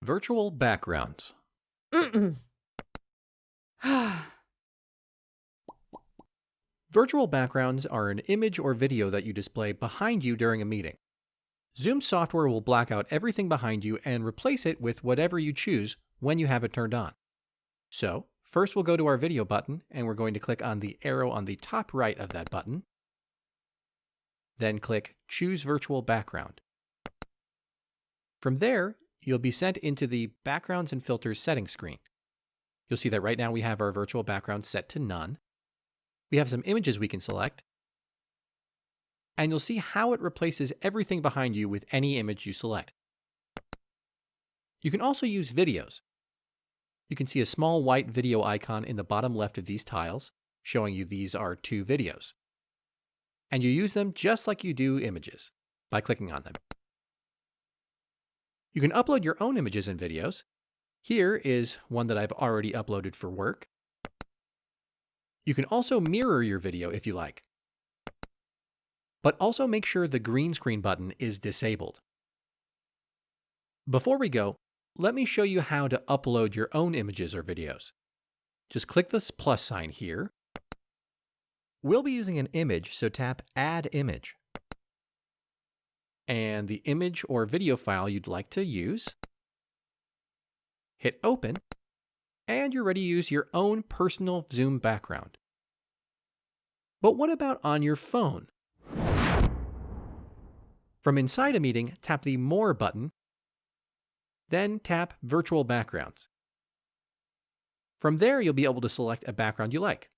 Virtual backgrounds. Mm-mm. Virtual backgrounds are an image or video that you display behind you during a meeting. Zoom software will black out everything behind you and replace it with whatever you choose when you have it turned on. So, first we'll go to our video button and we're going to click on the arrow on the top right of that button. Then click Choose Virtual Background. From there, you'll be sent into the Backgrounds and Filters settings screen. You'll see that right now we have our virtual background set to none. We have some images we can select, and you'll see how it replaces everything behind you with any image you select. You can also use videos. You can see a small white video icon in the bottom left of these tiles, showing you these are 2 videos. And you use them just like you do images, by clicking on them. You can upload your own images and videos. Here is one that I've already uploaded for work. You can also mirror your video if you like. But also make sure the green screen button is disabled. Before we go, let me show you how to upload your own images or videos. Just click this plus sign here. We'll be using an image, so tap Add Image. And the image or video file you'd like to use. Hit Open, and you're ready to use your own personal Zoom background. But what about on your phone? From inside a meeting, tap the More button, then tap Virtual Backgrounds. From there, you'll be able to select a background you like.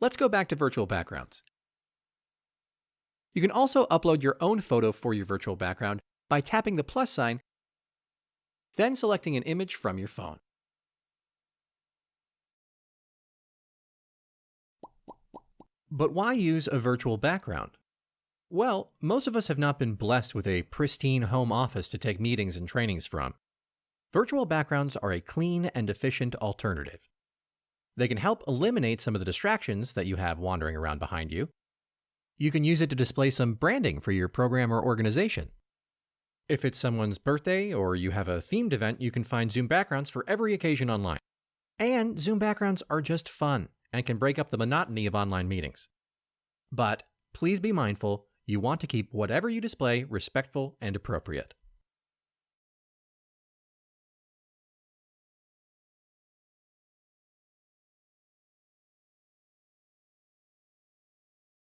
Let's go back to Virtual Backgrounds. You can also upload your own photo for your virtual background by tapping the plus sign, then selecting an image from your phone. But why use a virtual background? Well, most of us have not been blessed with a pristine home office to take meetings and trainings from. Virtual backgrounds are a clean and efficient alternative. They can help eliminate some of the distractions that you have wandering around behind you. You can use it to display some branding for your program or organization. If it's someone's birthday or you have a themed event, you can find Zoom backgrounds for every occasion online. And Zoom backgrounds are just fun and can break up the monotony of online meetings. But please be mindful, you want to keep whatever you display respectful and appropriate.